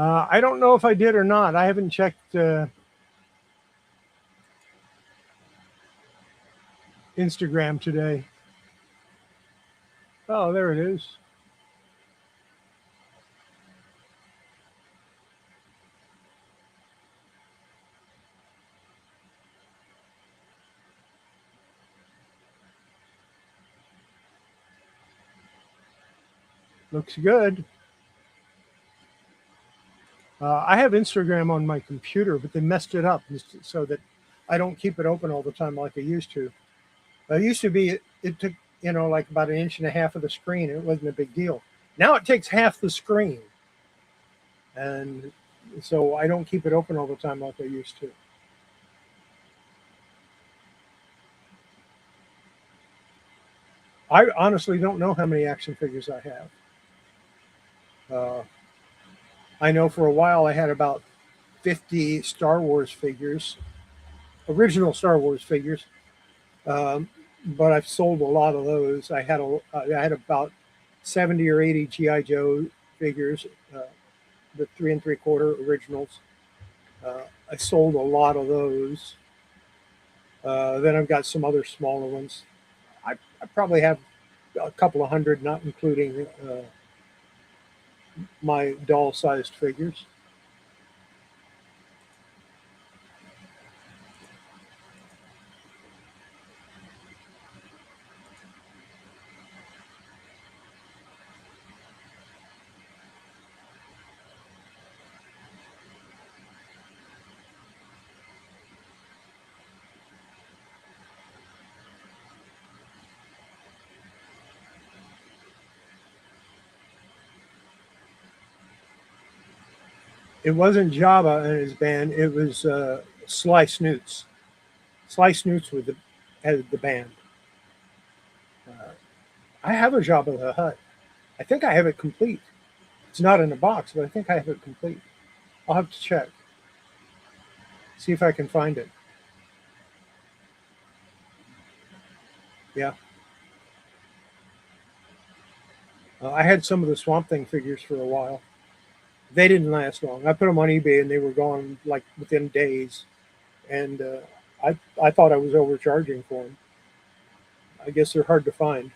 I don't know if I did or not. I haven't checked Instagram today. Oh, there it is. Looks good. I have Instagram on my computer, but they messed it up so that I don't keep it open all the time like I used to. It used to be, it took, like about an inch and a half of the screen. It wasn't a big deal. Now it takes half the screen. And so I don't keep it open all the time like I used to. I honestly don't know how many action figures I have. Uh, I know for a while I had about 50 Star Wars figures, original Star Wars figures, but I've sold a lot of those. I had about 70 or 80 GI Joe figures, the 3 3/4 originals. I sold a lot of those. Then I've got some other smaller ones. I probably have a couple of hundred, not including my doll-sized figures. It wasn't Java and his band. It was Sly Snoots. Sly Snoots with the had the band. Uh, I have a Jabba the Hutt. I think I have it complete. It's not in a box, but I think I have it complete. I'll have to check, see if I can find it. Yeah, I had some of the Swamp Thing figures for a while. They didn't last long. I put them on eBay and they were gone like within days. And I thought I was overcharging for them. I guess they're hard to find.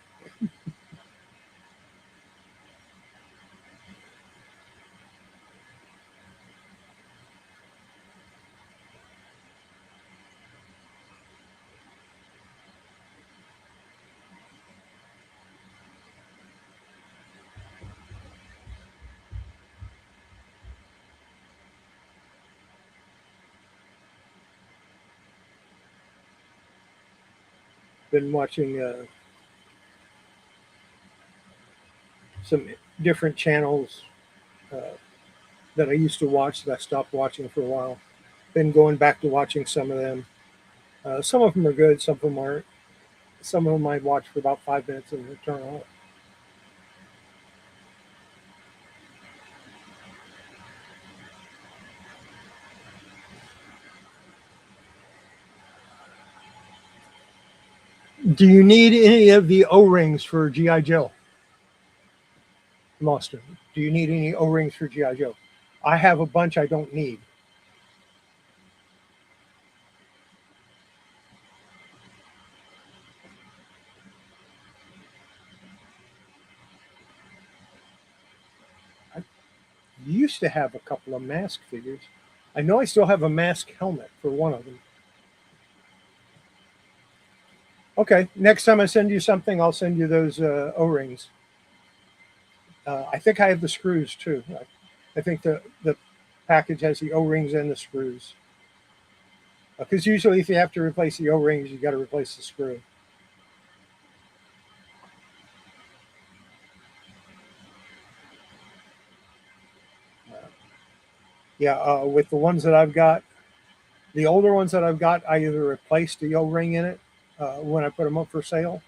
Been watching some different channels uh, that I used to watch that I stopped watching for a while. Been going back to watching some of them. Some of them are good, some of them aren't. Some of them I watch for about 5 minutes and then turn off. Do you need any of the O-rings for GI Joe? Austin, do you need any O-rings for GI Joe? I have a bunch I don't need. used to have a couple of mask figures. I know I still have a mask helmet for one of them. Okay, next time I send you something, I'll send you those O-rings. I think I have the screws too. I think the package has the O-rings and the screws. Because usually, if you have to replace the O-rings, you got to replace the screw. Uh, yeah, with the ones that I've got, the older ones that I've got, I either replaced the O-ring in it when I put them up for sale,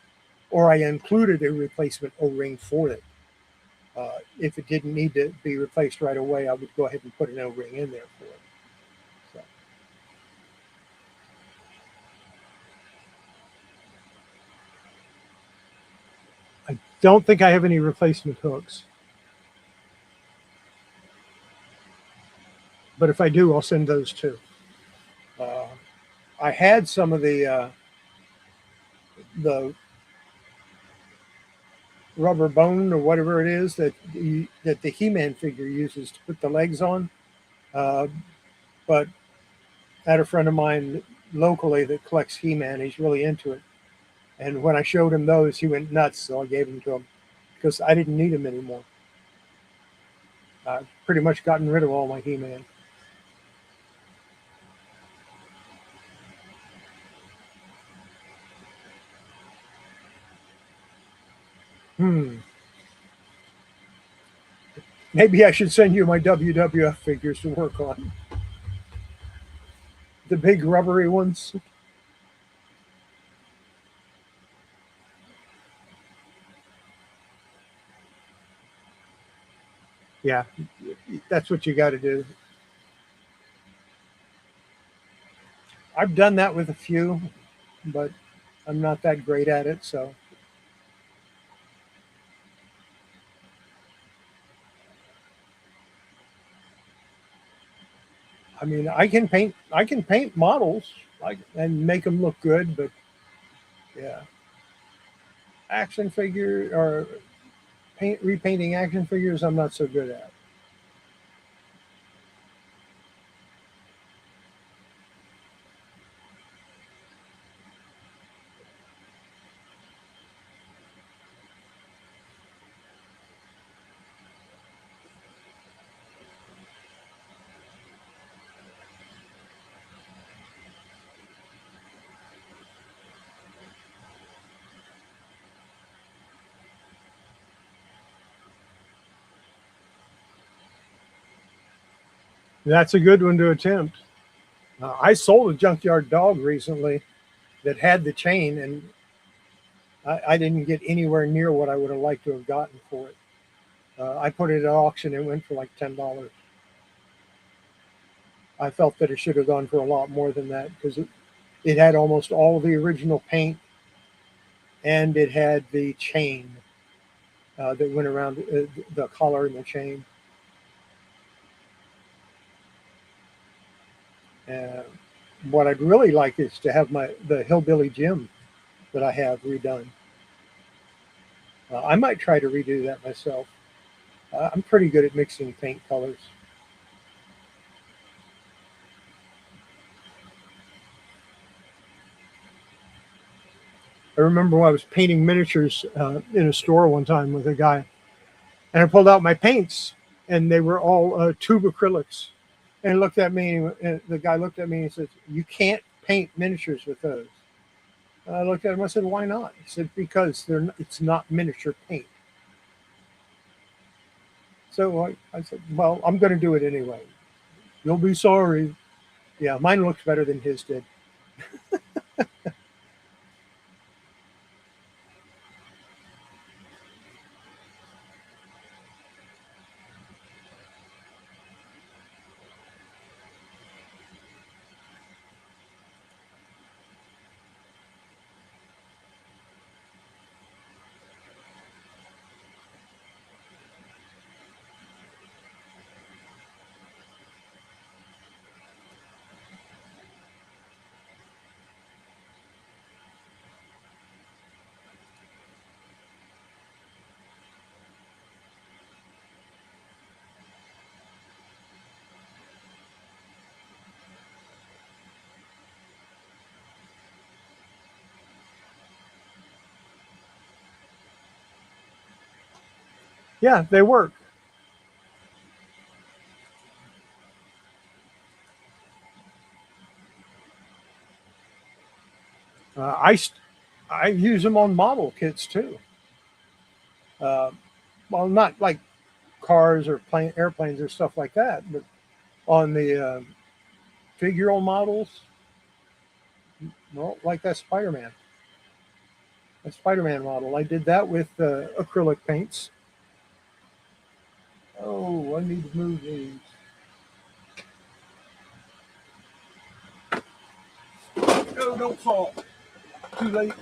or I included a replacement O-ring for it. If it didn't need to be replaced right away, I would go ahead and put an O-ring in there for it. So I don't think I have any replacement hooks, but if I do, I'll send those too. Uh, I had some of the rubber bone or whatever it is that the He-Man figure uses to put the legs on. Uh, but I had a friend of mine locally that collects He-Man. He's really into it. And when I showed him those, he went nuts. So I gave them to him because I didn't need them anymore. I've pretty much gotten rid of all my He-Man. Hmm. Maybe I should send you my WWF figures to work on. The big rubbery ones. Yeah, that's what you got to do. I've done that with a few, but I'm not that great at it. So, I mean, I can paint models like and make them look good, but yeah, action figure or repainting action figures, I'm not so good at. That's a good one to attempt. I sold a junkyard dog recently that had the chain, and I didn't get anywhere near what I would have liked to have gotten for it. I put it at auction and it went for like $10. I felt that it should have gone for a lot more than that because it had almost all the original paint and it had the chain that went around the collar and the chain. Uh, what I'd really like is to have the hillbilly Jim that I have redone. I might try to redo that myself. I'm pretty good at mixing paint colors. I remember when I was painting miniatures in a store one time with a guy, and I pulled out my paints, and they were all tube acrylics. And looked at me, and the guy looked at me and said, "You can't paint miniatures with those." And I looked at him. I said, "Why not?" He said, "Because it's not miniature paint." So I said, "Well, I'm going to do it anyway. You'll be sorry." Yeah, mine looks better than his did. Yeah, they work. Uh, I I use them on model kits too. Uh, well, not like cars or airplanes or stuff like that, but on the figural models, well, like that Spider-Man model. I did that with acrylic paints. Oh, I need to move these. No, don't fall. Too late.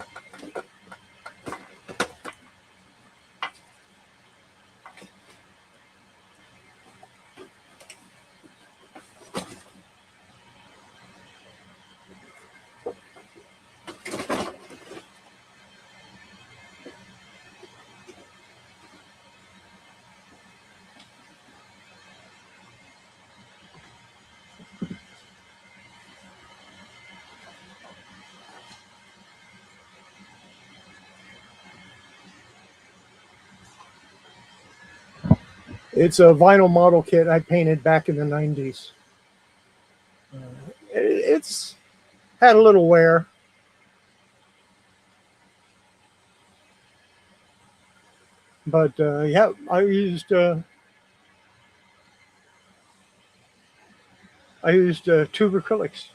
It's a vinyl model kit I painted back in the 90s. It's had a little wear. But yeah, I used tube acrylics.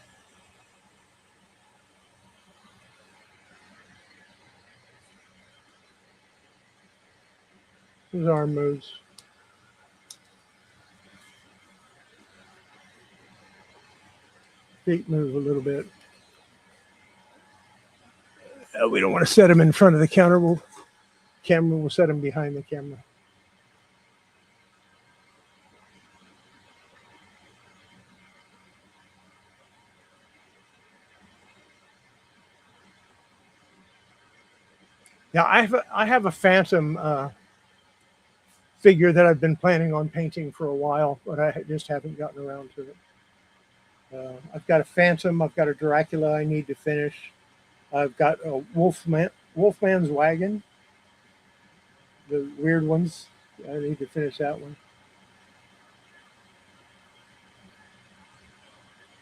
His arm moves. Feet move a little bit. We don't want to set him in front of the counter. We'll set him behind the camera. Yeah, I have a Phantom figure that I've been planning on painting for a while, but I just haven't gotten around to it. I've got a Phantom. I've got a Dracula I need to finish. I've got a Wolfman's Wagon, the weird ones. I need to finish that one.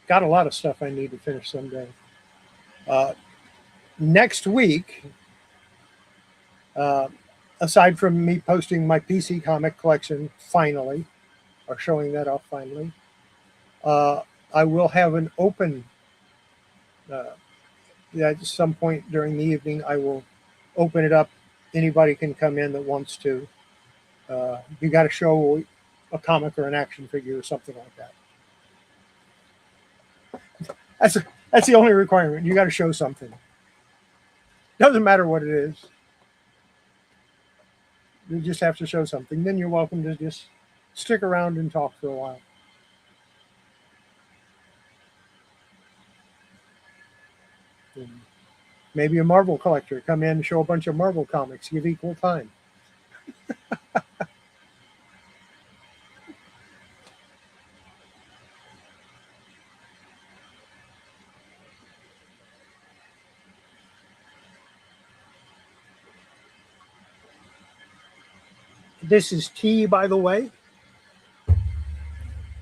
Got a lot of stuff I need to finish someday. Uh, Next week, uh, aside from me posting my PC comic collection finally, or showing that off finally, uh, I will have an open. Uh, at some point during the evening, I will open it up. Anybody can come in that wants to. You got to show a comic or an action figure or something like that. That's that's the only requirement. You got to show something. Doesn't matter what it is. You just have to show something. Then you're welcome to just stick around and talk for a while. And maybe a Marvel collector come in and show a bunch of Marvel comics. Give equal time. This is tea, by the way.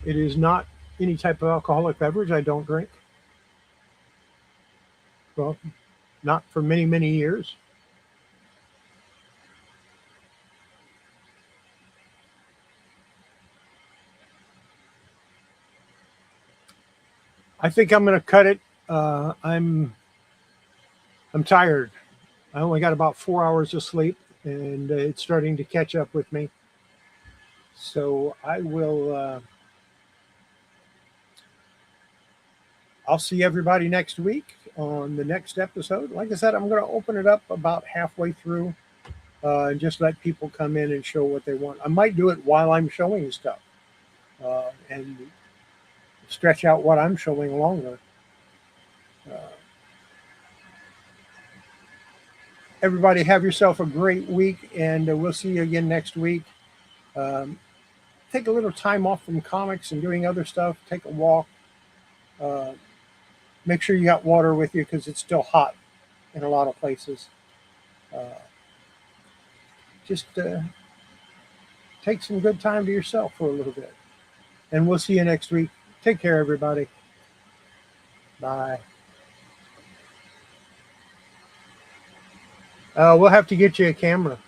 It is not any type of alcoholic beverage. I don't drink. Well, not for many, many years. I think I'm going to cut it. I'm tired. I only got about 4 hours of sleep, and it's starting to catch up with me. So I will. I'll see everybody next week on the next episode. Like I said, I'm going to open it up about halfway through and just let people come in and show what they want. I might do it while I'm showing stuff and stretch out what I'm showing longer. Uh, Everybody have yourself a great week, and we'll see you again next week. Um, Take a little time off from comics and doing other stuff. Take a walk. Uh, Make sure you got water with you because it's still hot in a lot of places. Uh, just take some good time to yourself for a little bit. And we'll see you next week. Take care, everybody. Bye. We'll have to get you a camera.